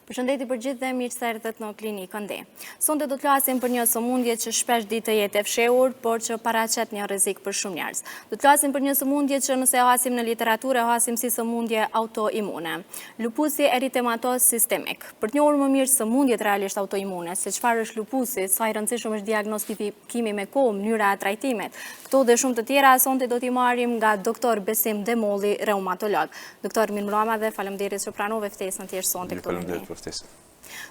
Përshëndetje për gjithë dhe mirë se erdhët në klinikën D. Sonte do të flasim për një sëmundje që shpesh ditë të jetë e fshehur, por që paraqet një rrezik për shumë njerëz. Do të flasim për një sëmundje që nëse e hasim në literaturë, e hasim si sëmundje autoimune. Lupusi eritematoz sistemik. Për të njohur më mirë sëmundjet realisht autoimune, se çfarë është lupusi, sa i rëndësishëm është diagnostikimi me kohë, mënyra e trajtimit. Këto dhe shumë të tjera sonte do t'i marrim nga doktor Besim Demolli, reumatolog. Doktor, mirë mbrëma dhe faleminderit që pranove ftesën tjetër sonte këtu me ne.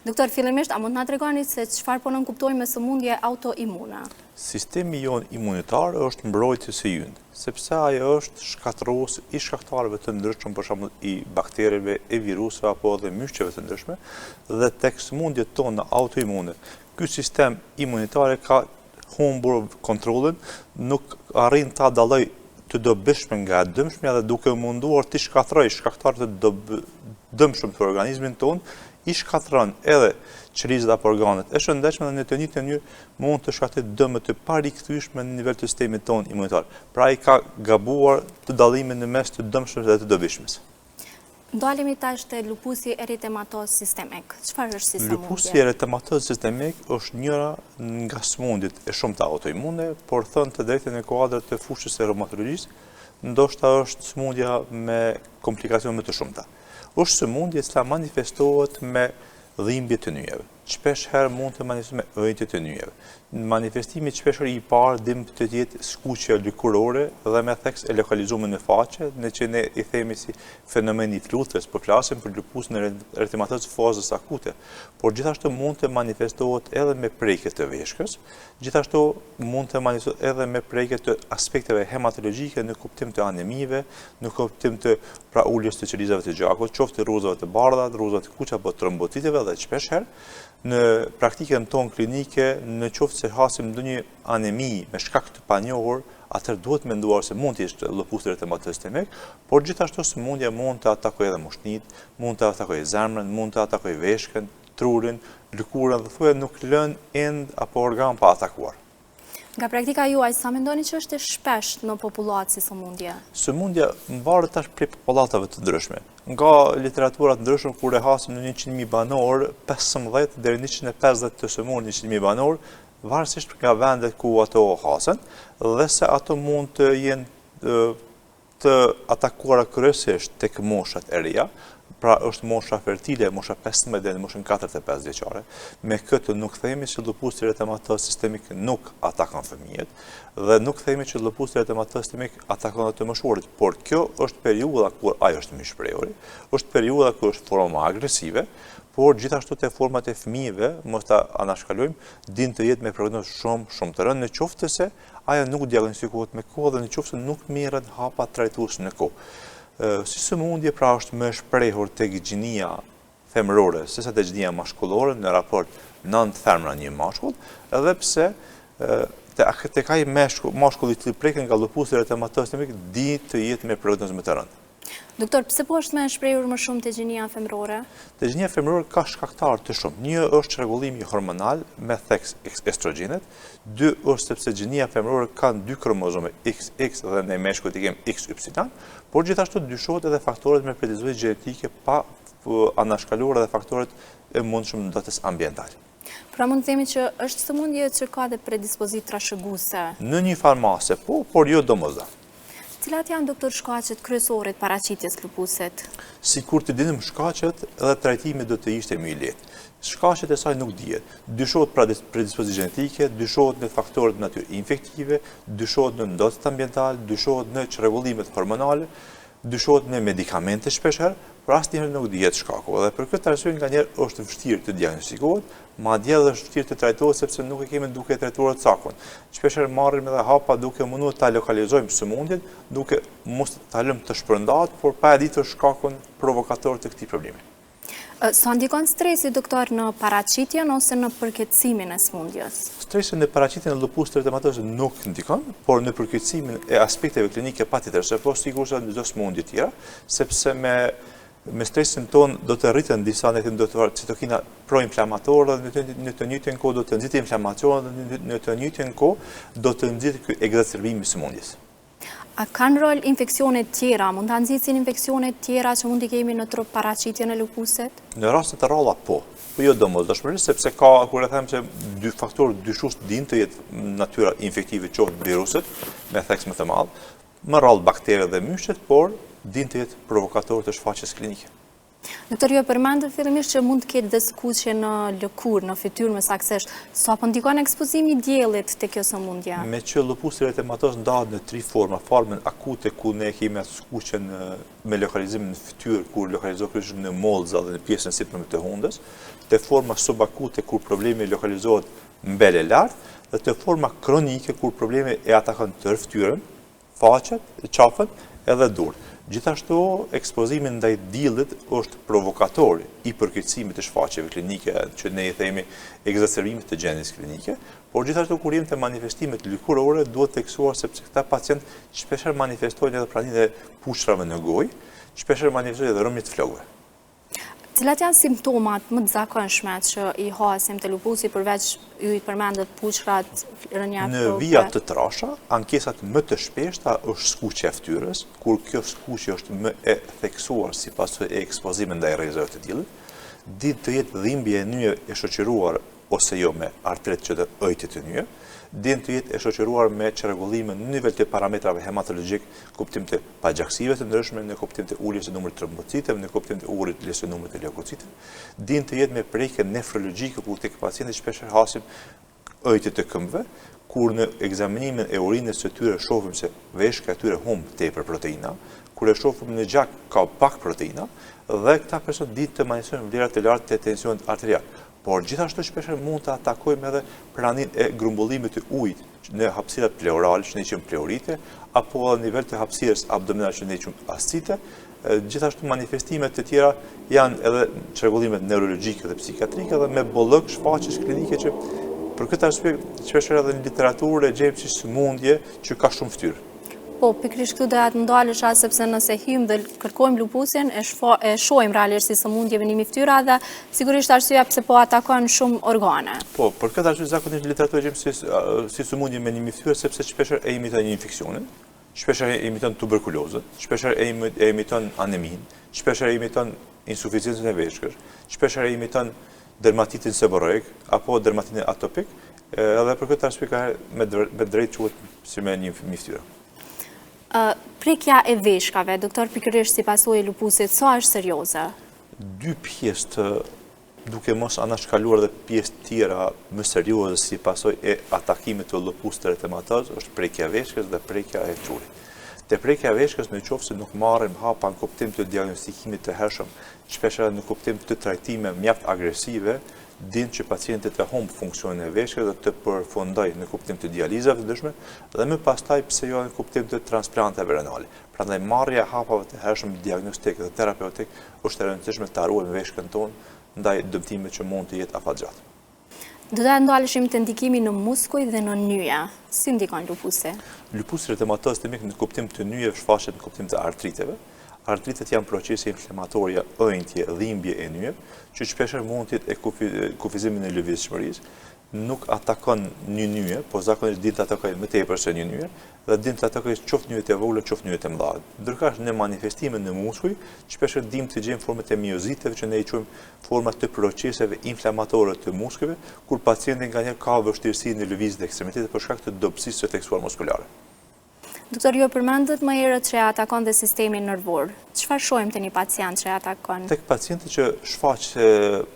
Doktor, fillimisht, a mund të na tregoni se çfarë po nënkuptojmë me sëmundje autoimune? Sistemi jon imunitar është mbrojtës së ynë, sepse ajo është shkatërrues i shkaktarëve të ndryshëm, për shembull i bakterjeve, e viruseve apo edhe myshqeve të ndryshme, dhe tek sëmundjet tona autoimune, ky sistem imunitar ka humbur kontrollin, nuk arrin ta dallojë të dobishme nga e dëmshme dhe duke munduar të shkatërrojë shkaktarët të dëmshëm të organizmin ton, i shkatëron edhe qërizat apo organet e shëndetshme dhe në të njëjtën mënyrë mund të shkaktojë dëme të parikthyer në nivel të sistemit ton imunitar. Pra ai ka gabuar të dallimin në mes të dëmshmës dhe të dobishmes. Ndalemi tash te lupusi eritematoz sistemik. Çfarë është si sëmundje? Lupusi eritematoz sistemik është njëra nga sëmundjet e shumta autoimune, por thënë të drejtën në kuadrat të fushës së reumatologjisë, ndoshta është sëmundja me komplikacione më të shumta. Është sëmundje që manifestohet me dhimbje të nyjeve. Shpesh herë mund të manifestohet me ëjtje të nyjeve. Manifestimi shpesh i parë dhimbje të jetë skuqje lëkurore dhe me theks e lokalizuar në faqe, në që ne i themi si fenomeni i flutrës, po flasim për lupusin eritematoz fazës akute, por gjithashtu mund të manifestohet edhe me prekje të veshkës, gjithashtu mund të manifestohet edhe me prekje të aspekteve hematologjike në kuptim të anemive, në kuptim të uljes të qelizave të gjakut, qoftë rruzave të bardha, rruzave të kuqe apo trombociteve dhe shpesh herë në praktikën tonë klinike, në qoftë se hasim ndonjë anemi me shkak të panjohur, atëherë duhet menduar se mund të ishte lupusi eritematoz sistemik, por gjithashtu sëmundja mund të atakojë edhe mushnit, mund të atakojë zemrën, mund të atakojë veshkën, trurin, lëkurën dhe thuhet nuk lën end apo organ pa atakuar. Nga praktika juaj, sa mendoni që është e shpesh në popullat si sëmundje? Sëmundja varet tash prej popullatave të ndryshme. Nga literatura të ndryshme, kur e hasim në 100.000 banor, 15 deri në 150 të sëmundje në 100.000 banor, varësisht nga vendet ku ato hasen, dhe se ato mund të jenë të atakuara kryesisht tek moshat e reja, pra është mosha fertile, mosha 15 dhe në moshën 45 vjeçare. Me këtë nuk themi që lupusi eritematoz sistemik nuk atakon fëmijët dhe nuk themi që lupusi eritematoz sistemik atakon të moshuarit, por kjo është periudha kur ai është më i shprehur, është periudha kur është forma agresive, por gjithashtu te format e fëmijëve, mos ta anashkalojmë, din të jetë me prognozë shumë të rëndë, në qoftë se ajo nuk diagnostikohet me kohë dhe në qoftë se nuk merret hapa trajtues në kohë. Si sëmundje pra është më shprehur tek gjinia femërore sesa tek gjinia mashkullore në raport 9 femra një mashkull, edhe pse tek ai mashkulli i cili preket nga lupusi eritematoz sistemik di të jetë me prognozë më të rëndë. Doktor, pse po është më e shprehur më shumë te gjinia femërore? Te gjinia femërore ka shkaktarë të shumë. Një është çrregullimi hormonal me theks estrogjenet, dy është sepse gjinia femërore ka 2 kromozome XX dhe ne meshkujt i kemi XY, por gjithashtu dyshohet edhe faktorët me predispozitë gjenetike pa anashkaluar edhe faktorët e mundshëm ndotes ambiental. Pra mund të themi që është sëmundje që ka dhe predispozitë trashëguese. Në një farmase po, por jo domosdoshmë. Cilat janë doktor shkaqet kryesore të paraqitjes lupusit? Sikur të dinim shkaqet, edhe trajtimi do të ishte më i lehtë. Shkaqet e saj nuk dihet. Dyshohet pra predispozitë gjenetike, dyshohet në faktorët natyrë infektive, dyshohet në ndotës ambiental, dyshohet në çrregullimet hormonale, dyshohet në medikamente shpeshherë, por asnjëherë nuk dihet shkaku. Dhe për këtë arsye nganjëherë është vështirë të diagnostikohet, madje edhe është vështirë të trajtohet sepse nuk e kemi duke trajtuar cakun. Shpeshherë marrim edhe hapa duke munduar ta lokalizojmë sëmundjen, duke mos ta lëmë të shpërndahet, por pa e ditur shkakun provokator të këtij problemi. Sa ndikon stresi, doktor, në paraqitjen ose në përkeqësimin e sëmundjes? Stresi në paraqitjen e lupusit eritematoz nuk ndikon, por në përkeqësimin e aspekteve klinike patjetër, se po sigurisht në çdo sëmundje tjera, sepse me stresin ton do të rriten disa citokina proinflamatore dhe në të njëjtën kohë do të nxitë inflamacion dhe në të njëjtën kohë do të nxitë ky egzacerbim i sëmundjes. A kanë rol infeksionet tjera? Mund të nxisin infeksionet tjera që mund t'i kemi në trup paraqitjen e lupusit? Në rastet e ralla po jo domosdoshmërisht, sepse ka, kur e them që dy faktorë dyshues din të jetë natyra infektive qoftë viruset me theks më të madh, më rrallë bakterë dhe myshët, por din të jetë provokatorë të shfaqjes klinike. Doktor, ju e përmendët fillimisht që mund të ketë dhe skuqje në lëkurë, në fytyrë më saktësisht. Sa po ndikon ekspozimi i diellit te kjo sëmundje? Me që lupusi erytematoz ndahet në 3 forma: formën akute ku ne kemi atë skuqjen me lokalizim në fytyrë, kur lokalizohet në mollza dhe në pjesën sipërme të hundës, te forma subakute kur problemi lokalizohet mbele lart, dhe te forma kronike kur problemi e atakon tërë fytyrën, faqet, qafën edhe durë. Gjithashtu, ekspozimi ndaj diellit është provokator i përkeqësimit të shfaqjeve klinike, që ne i themi egzacerbimit të gjendjes klinike, por gjithashtu kur jemi te manifestimet lëkurore, duhet theksuar sepse këta pacientë shpeshherë manifestojnë edhe praninë e pushtrave në gojë, shpeshherë manifestojnë edhe rrëmje të flokëve. Cilat janë simptomat më të zakonshme që i hasim të lupusi përveç ju i përmendët pushrat, rënja Në vija të trasha, ankesat më të shpeshta është skuqja e fytyrës, kur kjo skuqje është më e theksuar si pasojë e ekspozimit ndaj rrezave të diellit, ditë të jetë dhimbje e nyje e shoqëruar ose jo me artret që të ëjtit të nyje, din të jetë e shoqëruar me çrregullime në nivel të parametrave hematologjik, kuptim të pagjaksive të ndryshme, në kuptim të uljes së numrit të trombocitëve, në kuptim të uljes së numrit të leukocitëve, din të jetë me prekje nefrologjike kur tek pacientë shpeshherë hasim ëjtit të këmbëve, kur në ekzaminimin e urinës së tyre shohim se veshka e tyre humb tepër proteina, kur e shohim në gjak ka pak proteina, dhe këta personë din të manifestojnë vlera të larta të tensionit arterial. Por gjithashtu shpeshherë mund të atakojmë edhe praninë e grumbullimit të ujit në hapësirat pleurale, që ne quajmë pleurite, apo në nivel të hapësirës abdominale, që ne quajmë ascite. Gjithashtu manifestimet të tjera janë edhe çrregullimet neurologjike dhe psikiatrike dhe me bollëk shfaqjes klinike që për këtë arsye shpeshherë edhe në literaturë e gjejmë si sëmundje që ka shumë fytyrë. Po, pikërisht këtu doja të ndalesha sepse nëse hym dhe kërkojmë lupusin, e shohim realisht si sëmundje venimi fytyra dhe sigurisht arsyeja pse po atakon shumë organe. Po, për këtë arsye zakonisht në literaturë gjejmë si sëmundje venimi fytyra sepse shpeshherë e imiton një infeksionin, shpeshherë e imiton tuberkulozën, shpeshherë e imiton aneminë, shpeshherë e imiton insuficiencën e veshkës, shpeshherë e imiton dermatitin seborreik apo dermatitin atopik, edhe për këtë arsye ka me drejt quhet si me një fytyrë. Prekja e veshkave, doktor, pikërisht si pasojë e lupusit, sa është serioze? 2 pjesë të duke mos anashkaluar dhe pjesë tjera më serioze si pasojë e atakimit të lupusit erytematoz është prekja e veshkës dhe prekja e trurit. Te prekja e veshkës në qoftë se nuk marrim hapa në kuptim të diagnostikimit të hershëm, shpeshherë në kuptim të trajtime mjaft agresive, din që pacientët e humb funksionin e veshkës dhe të përfundoj në kuptim të dializave të ndryshme dhe më pastaj pse jo në kuptim të transplanteve renale. Prandaj marrja e hapave të hershëm diagnostik dhe terapeutik është e rëndësishme ta ruajmë veshkën tonë ndaj dëmtimit që mund të jetë afatgjatë. Do të ndaleshim të ndikimi në muskuj dhe në nyje. Si ndikon lupusi? Lupusi erytematoz në kuptim të nyjeve shfaqet në kuptim të artriteve. Artritet janë procese inflamatoria, ëndje, dhimbje e nyjeve, që shpeshherë mund të jetë e kufizimin e lëvizshmërisë, nuk atakon një nyje, po zakonisht din të atakojë më tepër se një nyje, dhe din të atakojë qoftë nyjet e vogla, qoftë nyjet e mëdha. Ndërkësh në manifestimin në muskuj, shpeshherë dim të gjejmë format e mioziteve që ne i quajmë forma të proceseve inflamatore të muskujve, kur pacienti nganjëherë ka vështirësi në lëvizjet e ekstremitete për shkak të dobësisë së theksuar muskulare. Doktor, ju përmendët më herët që atakon dhe sistemin nervor. Çfarë shohim te një pacient që atakon? Tek pacientët që shfaq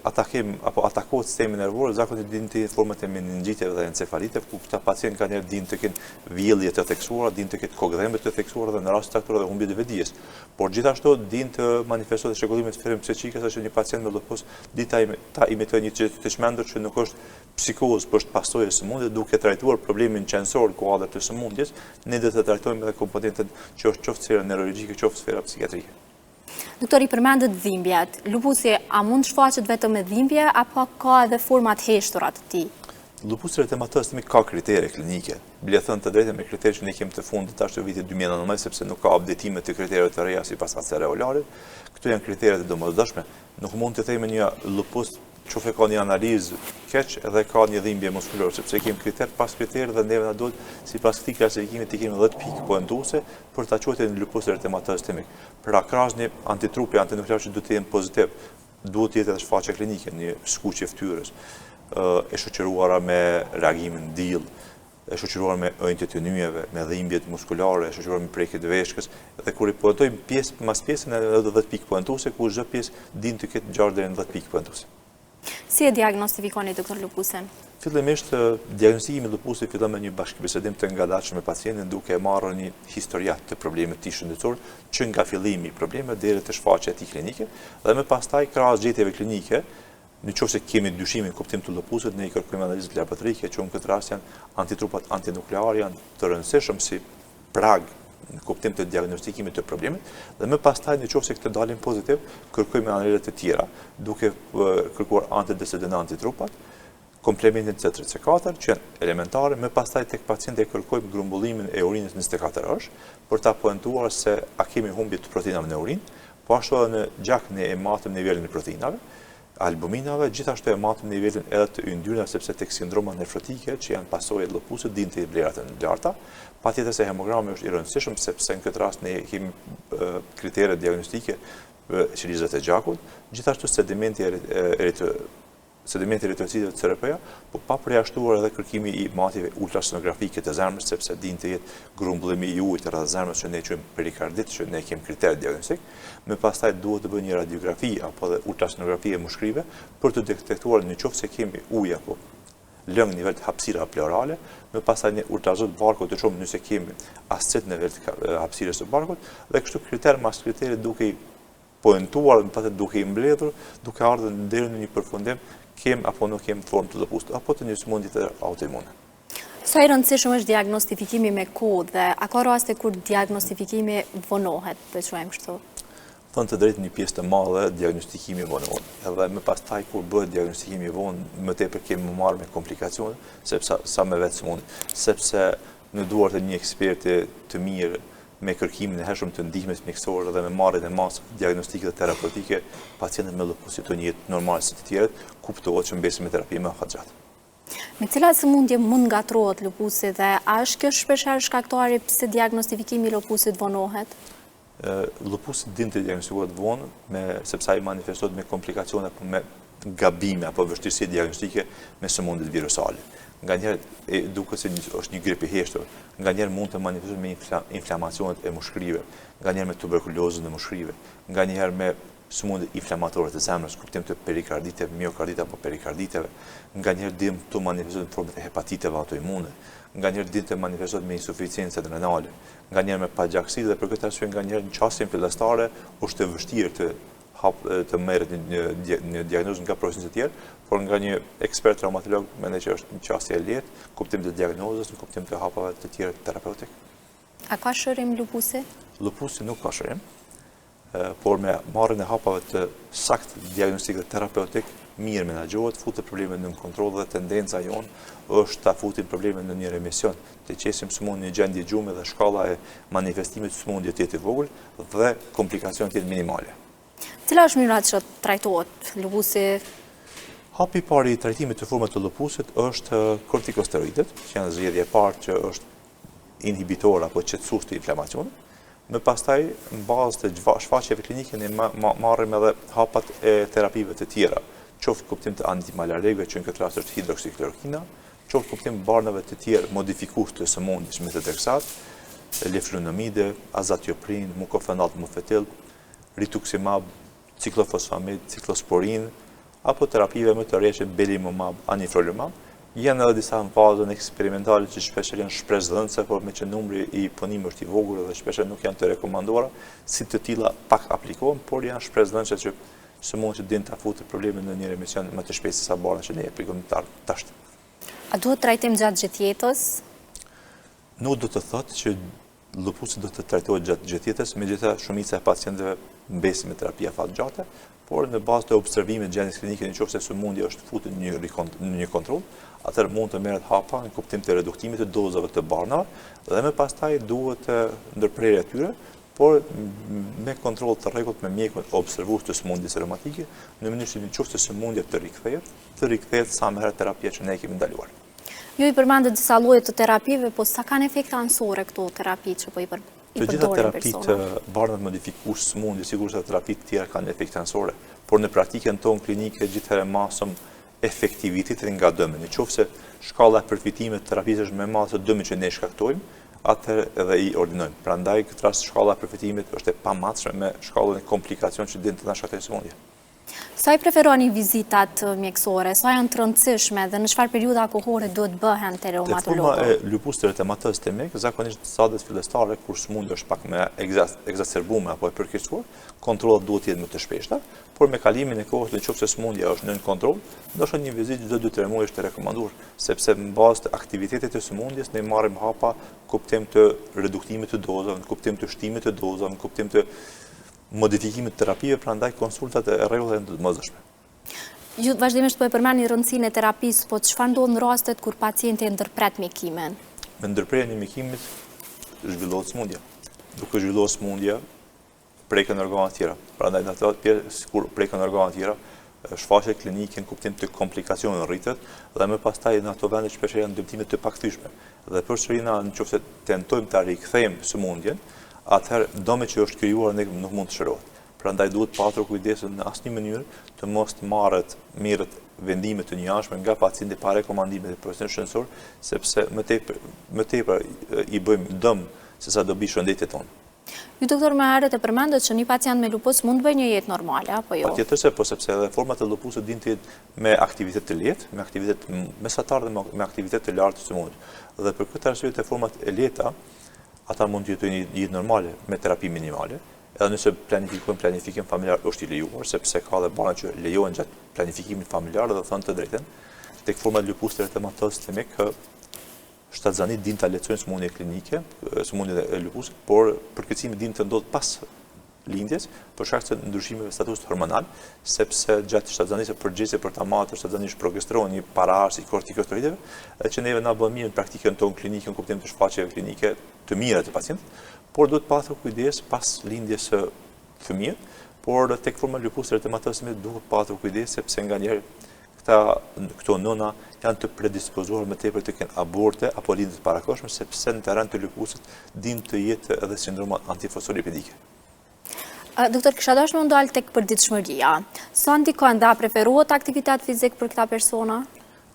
atakim apo atakohet sistemi nervor, zakonisht din të jenë format e meningiteve dhe encefaliteve, ku këta pacientë kanë din të kenë vjellje të theksuara, din të ketë kokëdhëmbë të theksuara dhe në rast të caktuar dhe humbje të vetdijes. Por gjithashtu din të manifestojë çrregullime psiqike, saqë një pacient me lupus di ta imitojë një të çmendur që nuk është psikozë, por është pasojë e sëmundjes, duke trajtuar problemin qendror kuadër të sëmundjes, ne do të trajtojmë edhe komponentët që është qoftë sfera neurologjike, qoftë sfera psikiatrike. Doktori, përmendët dhimbjet. Lupusi a mund shfaqet vetëm me dhimbje apo ka edhe forma të heshtura të tij? Lupusi erytematoz ka kritere klinike. Bile thënë të drejtë me kritere që ne kemi të fundit tash të vitit 2019, sepse nuk ka updatime të kritereve të reja sipas asereolarit. Këto janë kriteret e domosdoshme. Nuk mund të themi një lupus qofe ka një analizë keq edhe ka një dhimbje muskulore, sepse kemi kriter pas kriter dhe neve na duhet sipas këtij klasifikimi të kemi 10 pikë poentuese për ta quajtur në lupus eritematoz sistemik. Pra krahasni antitrupi antinuklear që duhet të jenë pozitiv, duhet të jetë edhe shfaqje klinike, një skuqje fytyrës, e shoqëruara me reagimin diell, e shoqëruar me ënjtë të nyjeve, me dhimbjet muskulare, e shoqëruar me prekjet e veshkës, dhe kur i poentojmë pjesë pas pjesë në 10 pikë poentuese, ku çdo pjesë din të ketë ngjarë deri në 10 pikë poentuese. Si e diagnostifikoni doktor lupusin? Fillimisht diagnostikimi i lupusit fillon me një bashkëbisedim të ngadalshëm me pacientin duke marrë një historiat të problemit të tij shëndetësor që nga fillimi i problemit deri te shfaqja e tij klinike dhe më pastaj krahas gjetjeve klinike. Në qoftë se kemi dyshime në kuptim të lupusit, ne i kërkojmë analizë laboratorike, që në këtë rast janë antitrupat antinuklear, janë të rëndësishëm si prag në kuptim të diagnostikimit të problemit, dhe më pastaj në qoftë se këtë dalin pozitiv, kërkojmë analizat të tjera, duke kërkuar antideseden antitrupat, komplementin C3C4, që janë elementare, më pastaj tek pacientë kërkojmë grumbullimin e urinës 24 orësh, për ta poentuar se a kemi humbje të proteinave në urinë, po ashtu edhe në gjak ne e matëm nivelin e proteinave, albuminave, gjithashtu e matëm nivelin edhe të yndyrave, sepse tek sindromat nefrotike që janë pasojë të lupusit dinë të vlerat e larta. Patjetër se hemogrami është i rëndësishëm sepse në këtë rast ne kemi kritere diagnostike qelizat e gjakut, gjithashtu sedimenti eritrocitëve të CRP-ja, po pa përjashtuar edhe kërkimi i matjeve ultrasonografike të zemrës, sepse din të jetë grumbullimi i ujit rreth zemrës që ne quajmë perikardit, që ne kemi kriter diagnostik. Më pastaj duhet të bëjë një radiografi apo dhe ultrasonografi e mushkrive për të detektuar nëse kemi ujë apo lëng nivel të hapësira pleurale, më pastaj një ultrazot barkut të shohim nëse kemi ascet në nivel të hapësirës së barkut, dhe kështu kriter mas kriteri duke i poentuar, më pastaj duke i mbledhur, duke ardhur deri në një përfundim kem apo nuk kem formë të lupusit apo të një sëmundje të autoimune. Sa i rëndësishëm është diagnostifikimi me kohë dhe a ka raste kur diagnostifikimi vonohet, të quajmë kështu? Thënë të drejtë një pjesë të madhe diagnostikimi vonohet. Edhe më pastaj kur bëhet diagnostikimi vonë, më tepër kemi marrë me komplikacione, sepse sa më vetë sëmundje, sepse në duart e një eksperti të mirë me kërkimin e hershëm të ndihmës mjekësore dhe me marrjen e masave diagnostike dhe terapeutike, pacientët me lupus jetojnë një jetë normale si të tjerët, kuptohet që mbesin me terapi më afërgjatë. Me cilat sëmundje mund ngatrohet lupusi dhe a është kjo shpeshherë shkaktari pse diagnostifikimi i lupusit vonohet? Lupusi din të diagnostikohet vonë sepse ai manifestohet me komplikacione apo me gabime apo vështirësi diagnostike me sëmundjet virusale. Nganjëherë duket se është një grip i heshtur, nganjëherë mund të manifestohet me inflamacionet e mushkrive, nganjëherë me tuberkulozën e mushkrive, nganjëherë me sëmundje inflamatore të zemrës, kuptim të perikarditeve, miokardite apo perikarditeve, nganjëherë dim të manifestohet në formë të hepatiteve autoimune, nganjëherë dim të manifestohet me insuficiencë renale, nganjëherë me pagjaksi dhe për këtë arsye nganjëherë në çastin fillestare është e vështirë të merret një diagnozë nga profesionistë të tjerë, por nga një ekspert traumatolog mendoj që është një çështje e lehtë, kuptim të diagnozës, në kuptim të hapave të tjera terapeutik. A ka shërim lupusi? Lupusi nuk ka shërim, por me marrjen e hapave të saktë diagnostik dhe terapeutik, mirë menaxhohet, futet problemet në kontroll dhe tendenca jonë është ta futim problemet në një remision, të qesim sëmundje në gjendje gjume dhe shkalla e manifestimit të sëmundjes të jetë e vogël dhe komplikacionet të jetë minimale. Cila është mënyra që trajtohet lupusi? Hapi i parë i trajtimit të formave të lupusit është kortikosteroidet, që janë zgjedhja e parë që është inhibitor apo qetësues të inflamacionit. Më pastaj, në bazë të shfaqjeve klinike, ne marrim edhe hapat e terapive të tjera, qoftë kuptim të antimalarekëve, që në këtë rast është hidroksiklorokina, qoftë kuptim barnave të tjerë modifikues të sëmundjes me methotrexat, leflunomide, azatioprin, mukofenat mofetil, rituximab, ciklofosfamid, ciklosporin, apo terapive më të rreshtë belimumab, anifrolumab, janë edhe disa në fazën eksperimentale që shpesh janë shpresdhënëse, por me që numri i punimeve është i vogël dhe shpesh nuk janë të rekomanduara, si të tilla pak aplikohen, por janë shpresdhënëse që sëmundja që din ta futet problemin në një remision më të shpejtë se sa barna që ne e aplikojmë tash. A duhet trajtim gjatë gjithë jetës? Nuk do të thotë që lupusi do të trajtohet gjatë gjithë jetës, megjithatë shumica e pacientëve mbesin me terapia fatgjate, por në bazë të observimit të gjendjes klinike nëse sëmundja është futur në një kontroll, atëherë mund të merret hapa në kuptim të reduktimit të dozave të barnave dhe më pastaj duhet ndërprerja e tyre por me kontrol të rregullt me mjekun observues të sëmundjes reumatike, në mënyrë që nëse sëmundja të rikthehet sa më herët terapia që ne kemi ndaluar. Ju i përmendët disa lloje të terapive, po sa kanë efekte anësore këto terapi që po i përdorin personat? Të gjitha terapitë bardhat modifikues sëmundje, sigurisht se terapitë tjera kanë efekte anësore, por në praktikën tonë klinike gjithherë masëm efektivitetin nga dëmi. Nëse shkalla e përfitimit të terapisë është më e madhe se dëmi që ne shkaktojmë, atëherë edhe i ordinojmë. Prandaj këtë rast shkalla e përfitimit është e pamatshme me shkallën e komplikacion që din të na shkaktojë sëmundje. Sa i preferoni vizitat mjekësore, sa janë të rëndësishme dhe në çfarë periudha kohore duhet bëhen te reumatologët? Forma e lupusë eritematoz sistemik, zakonisht stadiet fillestare kur sëmundja është pak më eksacerbuar apo e përkeqësuar, kontrollat duhet të jetë më të shpeshta, por me kalimin e kohës nëse sëmundja është nën kontroll, ndoshta një vizitë çdo 2-3 muaj është e rekomanduar, sepse në bazë të aktivitetit të sëmundjes ne marrim hapa kuptim të reduktimit të dozave, kuptim të shtimit të dozave, kuptim të modifikimit të terapive, prandaj konsultat e rregullta janë të mëdhenshme. Ju vazhdimisht po e përmendni rëndësinë e terapisë, po çfarë ndodh në rastet kur pacienti e ndërpret mjekimin? Me ndërprerjen e mjekimit zhvillohet sëmundja. Duke zhvilluar sëmundja, preken organe të tjera. Prandaj në ato pjesë kur preken organe të tjera, shfaqjet klinike në kuptim të komplikacioneve rritet dhe më pastaj në ato vende shpesh janë dëmtime të pakthyeshme. Dhe përsëri nëse tentojmë ta rikthejmë sëmundjen, atëherë dëmi që është krijuar nuk mund të shërohet. Prandaj duhet patur kujdesin në asnjë mënyrë të mos merret vendime të njëanshme nga pacienti pa rekomandime të profesionit shëndetësor, sepse më tepër i bëjmë dëm sesa do bëj shëndetit tonë. Ju doktor më herët e përmendët që një pacient me lupus mund të bëjë një jetë normale apo jo? Patjetër se po, sepse edhe format e lupusit din të jetë me aktivitet të lehtë, me aktivitet mesatar dhe me aktivitet të lartë të sëmundjes. Dhe për këtë arsye të format e lehta ata mund të jetojnë një jetë normale me terapi minimale. Edhe nëse planifikim familjar është i lejuar, sepse ka dhe bana që lejohen gjatë planifikimit familjar dhe thënë të drejten, tek format lupus eritematoz sistemik, shtatzanit din të lehtësojnë sëmundjen klinike, sëmundjen e lupusit, por përkëtësimi din të ndodh pas lindjes, për shkak të ndryshimeve statusit hormonal, sepse gjatë shtatzanisë përgjithëse për ta marrë shtatzanisht progesteron, një paraarës i kortikosteroideve, që neve na bën mirë në praktikën tonë klinike në kuptim të shfaqjeve klinike të mira të pacientit, por duhet pasur kujdes pas lindjes së fëmijës, por tek forma lupus eritematoz sistemik duhet pasur kujdes sepse nganjëherë këto nëna janë të predispozuar më tepër të kenë aborte apo lindje të parakohshme, sepse në terren të lupusit din të jetë edhe sindroma antifosfolipidike. Doktor, kisha dashur më ndal tek përditshmëria. Sa ndikon dhe preferohet aktivitet fizik për këta persona?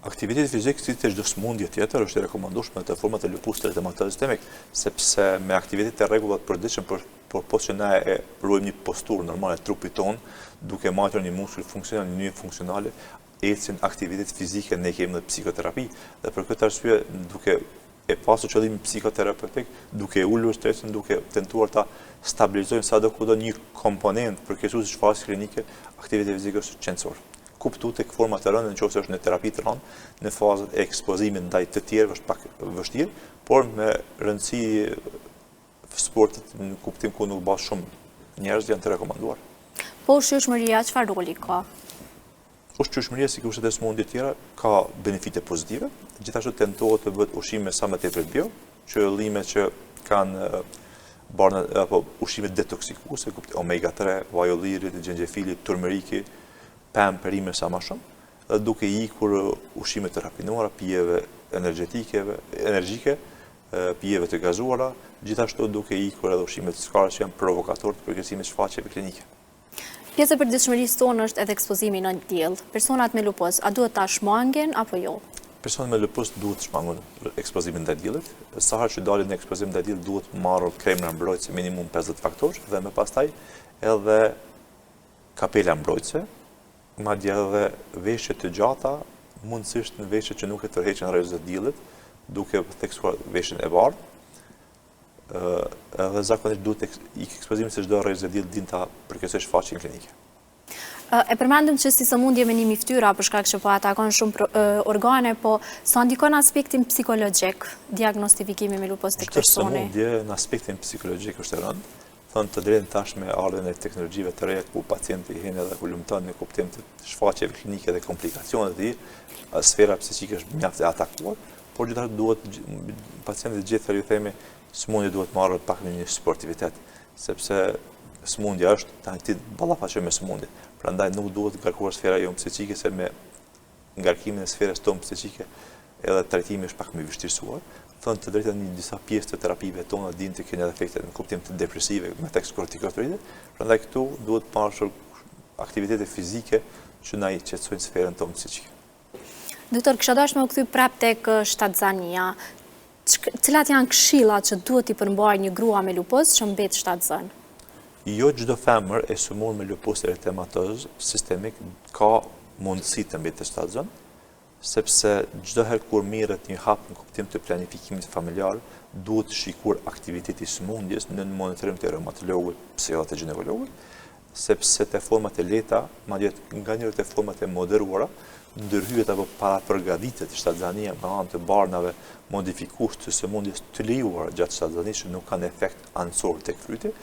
Aktiviteti fizik, si të çdo sëmundje tjetër, është e rekomandueshme të format e lupusit eritematoz sistemik, sepse me aktivitetet e rregullat të përditshëm, por që ne e ruajmë një posturë normale të trupit tonë, duke marrë një muskull funksional, një nyje funksionale, ecin aktivitet fizike, ne kemi dhe psikoterapi, dhe për këtë arsye duke e pasur qëllimin psikoterapeutik, duke ulur stresin, duke tentuar ta stabilizojmë sadokudo një komponent përkeqësues të shfaqjes klinike, aktiviteti fizik është qendror. Kuptu tek forma të rënda nëse është në terapi të rëndë, në fazat e ekspozimit ndaj të tjerëve është pak vështirë, por me rëndësi sportit në kuptim ku nuk bashkë shumë njerëz janë të rekomanduar. Po ushqyeshmëria çfarë roli ka? Ushqyeshmëria sikurse të sëmundje tjera ka benefite pozitive, gjithashtu tentohet të bëhet ushqime sa më tepër bio, qëllime që kanë apo ushqime detoksikuese, omega 3, vaj ulliri, xhenxhefilit, turmeriki, pemë perime sa më shumë, dhe duke ikur ushqime të rafinuara, pijeve energjike, pijeve të gazuara, gjithashtu duke ikur edhe ushqime të skarë që janë provokator të përkeqësimit të shfaqjeve klinike. Pjesë e përditshmërisë tonë është edhe ekspozimi në diell. Personat me lupus, a duhet ta shmangen apo jo? Personat me lupus duhet të shmangun ekspozimin ndaj diellit. Sa herë që dalin në ekspozim ndaj diellit duhet marrë kremën mbrojtëse minimum 50 faktorë dhe më pastaj edhe kapela mbrojtëse, madje edhe veshje të gjata, mundësisht në veshje që nuk e tërheqin rrezet e diellit, duke theksuar veshjen e bardhë. Edhe zakonisht duhet ekspozimi se çdo rrezë e diellit din ta përkeqësoj shfaqjen klinike. E përmendëm që si sëmundje me një fytyra për shkak që po atakon shumë organe, po sa ndikon aspektin psikologjik diagnostifikimi me lupus tek personi? Sëmundje në aspektin psikologjik është e rëndë. Thonë të drejtën tash me ardhen e teknologjive të reja ku pacienti hin edhe hulumton në kuptim të shfaqjeve klinike dhe komplikacionet e tij, sfera psikike është mjaft e atakuar, por gjithashtu duhet pacienti gjithë ju themi sëmundje duhet marrë pak me një sportivitet. sepse sëmundja është tani ti ballafaqe me sëmundjen. Prandaj nuk duhet ngarkuar sfera jonë psiqike, se me ngarkimin e sferës tonë psiqike edhe trajtimi është pak më i vështirësuar. Thënë të drejtën, një disa pjesë të terapive tona dinë të kenë edhe efekte në kuptim të depresive me tek kortikosteroide. Prandaj këtu duhet pashur aktivitete fizike që na i qetësojnë sferën tonë psiqike. Doktor, kisha dashur me u kthy prap tek shtatzania. Cilat janë këshillat që duhet i përmbajë një grua me lupus që mbet shtatzën? Jo çdo femër e sëmur me lupus eritematoz sistemik ka mundësi të mbetë shtatzën, sepse çdo herë kur mirret një hap në kuptim të planifikimit familjar, duhet shikuar aktiviteti i sëmundjes në monitorim të reumatologut, pse jo të ginekologut, sepse te format e lehta, madje nganjëherë te format e moderuara, ndërhyjet apo parapërgatitet shtatzania me anë të barnave modifikues të sëmundjes të lejuara gjatë shtatzanisë që nuk kanë efekt anësor tek fryti,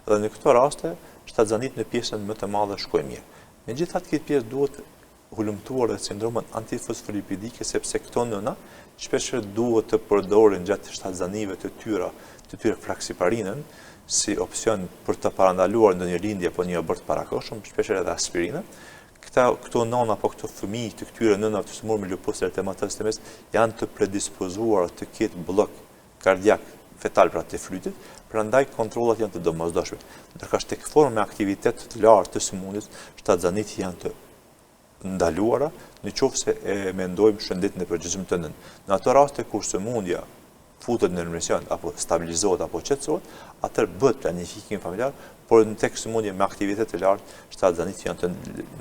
dhe në këto raste shtatzanit në pjesën më të madhe shkojnë mirë. Megjithatë, këtë pjesë duhet hulumtuar dhe sindromën antifosfolipidike, sepse këto nëna shpesh duhet të përdorin gjatë shtatzanive të tyre flaksiparinën si opsion për të parandaluar ndonjë lindje apo një abort parakohshëm, shpesh edhe aspirinën. Këto nëna apo këto fëmijë të këtyre nënave të sëmurë me lupus eritematoz sistemis janë të predispozuar të ketë bllok kardiak fetal pra të flytit, prandaj kontrollat janë të domosdoshme. Ndërka tek forma me aktivitet të lartë të sëmundjes, shtatzanit janë të ndaluara nëse e mendojmë shëndetin e përgjithshëm të nënën. Në ato raste kur sëmundja futet në remission apo stabilizohet apo qetësohet, atëherë bëhet planifikim familjar, por në tek sëmundje me aktivitet të lartë, shtatzanit janë të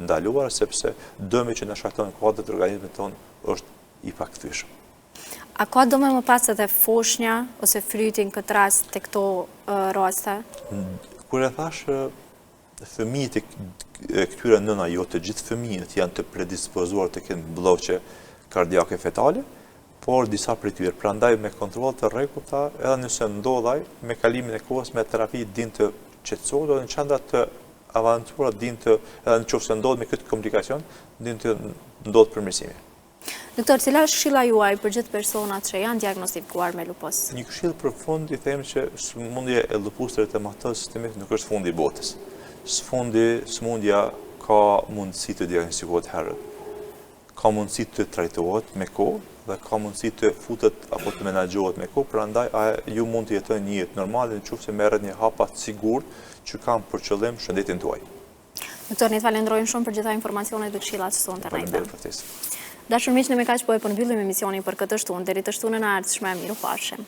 ndaluara sepse dëmi që na shkakton kuadrat e organizmit tonë është i pakthyeshëm. A ka do më pas edhe foshnja ose fryti në këtë rast të këto raste? Kur e thash, fëmijët e këtyre nëna, jo të gjithë fëmijët janë të predispozuar të kenë blloqe kardiake fetale, por disa prej tyre. Prandaj me kontrollat të rregullta, edhe nëse ndodhaj, me kalimin e kohës me terapi din të qetësohet, dhe në qendra të avancuara din të, edhe nëse ndodh me këtë komplikacion, din të ndodh përmirësimi. Doktor, cila është këshilla juaj për gjithë personat që janë diagnostikuar me lupus? Një këshill përfund i them që sëmundja e lupus eritematoz sistemik nuk është fundi i botës. Sëmundja ka mundësi të diagnostikohet herët, ka mundësi të trajtohet me kohë dhe ka mundësi të futet apo të menaxhohet me kohë, prandaj ju mund të jetoni një jetë normale nëse merret një hap të sigurt që kanë për qëllim shëndetin tuaj. Doktor, ne falenderojmë shumë për gjitha informacionet dhe këshillat që sonte na i bën. Faleminderit. Dashur miq, ne me kaq po e përmbyllim emisionin për këtë shtunë. Deri të shtunën e ardhshme, mirupafshim.